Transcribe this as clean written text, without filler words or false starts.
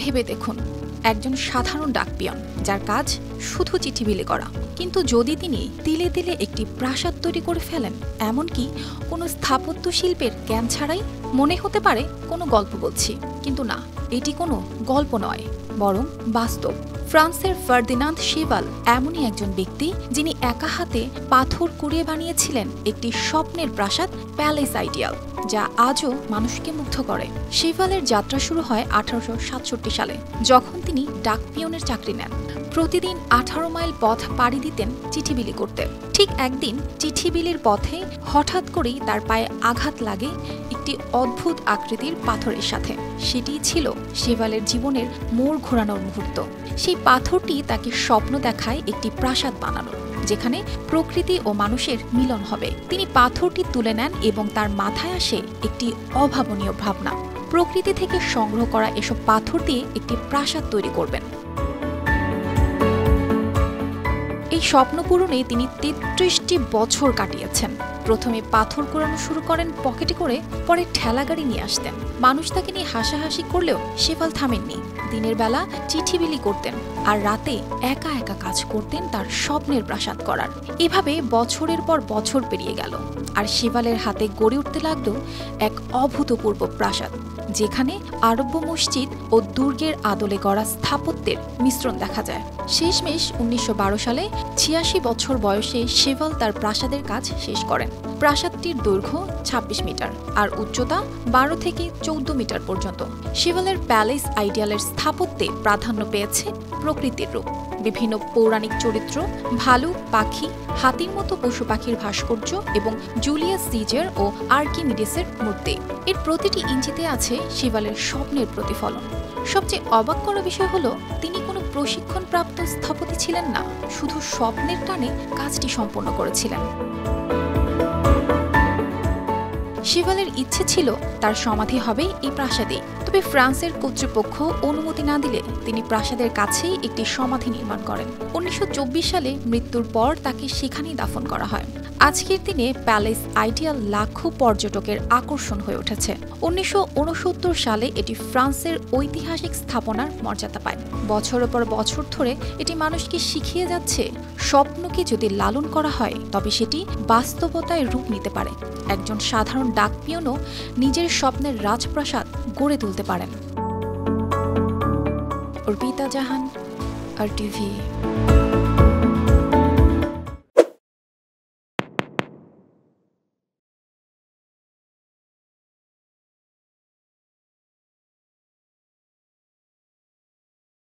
ভেবে দেখুন, একজন সাধারণ ডাকপিয়ন যার কাজ শুধু চিঠি বিলি করা, কিন্তু যদি তিনি তিলে তিলে একটি প্রাসাদ তৈরি করে ফেলেন, এমনকি কোনো স্থাপত্য শিল্পের জ্ঞান ছাড়াই, মনে হতে পারে কোনো গল্প বলছি, কিন্তু না, এটি কোনো গল্প নয়, বরং বাস্তব। ফ্রান্সের ফার্দিনান্দ শেভাল এমনই একজন ব্যক্তি যিনি একা হাতে পাথর কুড়িয়ে বানিয়েছিলেন একটি স্বপ্নের প্রাসাদ, প্যালেস আইডিয়াল, যা আজও মানুষকে মুগ্ধ করে। শেভালের যাত্রা শুরু হয় 1867 সালে, যখন তিনি ডাকপিয়নের চাকরি নেন। প্রতিদিন 18 মাইল পথ পাড়ি দিতেন চিঠি বিলি করতে। ঠিক একদিন চিঠি বিলির পথে হঠাৎ করেই তার পায়ে আঘাত লাগে একটি অদ্ভুত আকৃতির পাথরের সাথে। সেটিই ছিল শেভালের জীবনের মোড় ঘোরানোর মুহূর্ত। সেই পাথরটি তাকে স্বপ্ন দেখায় একটি প্রাসাদ বানানোর, যেখানে প্রকৃতি ও মানুষের মিলন হবে। তিনি পাথরটি তুলে নেন এবং তার মাথায় আসে একটি অভাবনীয় ভাবনা। প্রকৃতি থেকে সংগ্রহ করা এসব পাথর দিয়ে একটি প্রাসাদ তৈরি করবেন। এই স্বপ্ন পূরণে তিনি 33টি বছর কাটিয়েছেন। প্রথমে পাথর কুড়ানো শুরু করেন পকেটে করে, পরে ঠেলাগাড়ি নিয়ে আসতেন। মানুষ তাকে নিয়ে হাসাহাসি করলেও শেভাল থামেননি। দিনের বেলা চিঠি বিলি করতেন, আর রাতে একা একা কাজ করতেন তার স্বপ্নের প্রাসাদ করার। এভাবে বছরের পর বছর পেরিয়ে গেল, আর শেভালের হাতে গড়ে উঠতে লাগলো এক অভূতপূর্ব প্রাসাদ, যেখানে আরব্য মসজিদ ও দুর্গের আদলে গড়া স্থাপত্যের মিশ্রণ দেখা যায়। শেষমেশ 1912 সালে 86 বছর বয়সে শেভাল তার প্রাসাদের কাজ শেষ করেন। প্রাসাদটির দৈর্ঘ্য 26 মিটার আর উচ্চতা 12 থেকে 14 মিটার পর্যন্ত। শেভালের প্যালেস আইডিয়ালের স্থাপত্যে প্রাধান্য পেয়েছে প্রকৃতির রূপ। বিভিন্ন পৌরাণিক চরিত্র, ভালুক, পাখি, হাতির মতো পশু পাখির ভাস্কর্য এবং জুলিয়াস সিজার ও আর্কিমিডিসের মূর্তি। এর প্রতিটি ইঞ্চিতে আছে শেভালের স্বপ্নের প্রতিফলন। সবচেয়ে অবাক করা বিষয় হলো, তিনি কোনো প্রশিক্ষণপ্রাপ্ত স্থপতি ছিলেন না, শুধু স্বপ্নের টানে কাজটি সম্পন্ন করেছিলেন। শেভালের ইচ্ছে ছিল তার সমাধি হবে এই প্রাসাদেই, তবে ফ্রান্সের কর্তৃপক্ষ অনুমতি না দিলে তিনি প্রাসাদের কাছেই একটি সমাধি নির্মাণ করেন। 1924 সালে মৃত্যুর পর তাকে সেখানেই দাফন করা হয়। আজকের দিনে প্যালেস আইডিয়াল লাখো পর্যটকের আকর্ষণ হয়ে উঠেছে। 1969 সালে এটি ফ্রান্সের ঐতিহাসিক স্থাপনার মর্যাদা পায়। বছরের পর বছর ধরে এটি মানুষকে শিখিয়ে যাচ্ছে, স্বপ্নকে যদি লালন করা হয় তবে সেটি বাস্তবতায় রূপ নিতে পারে। একজন সাধারণ ডাকপিয়নও নিজের স্বপ্নের রাজপ্রাসাদ গড়ে তুলতে পারেন। অর্পিতা জাহান, RTV।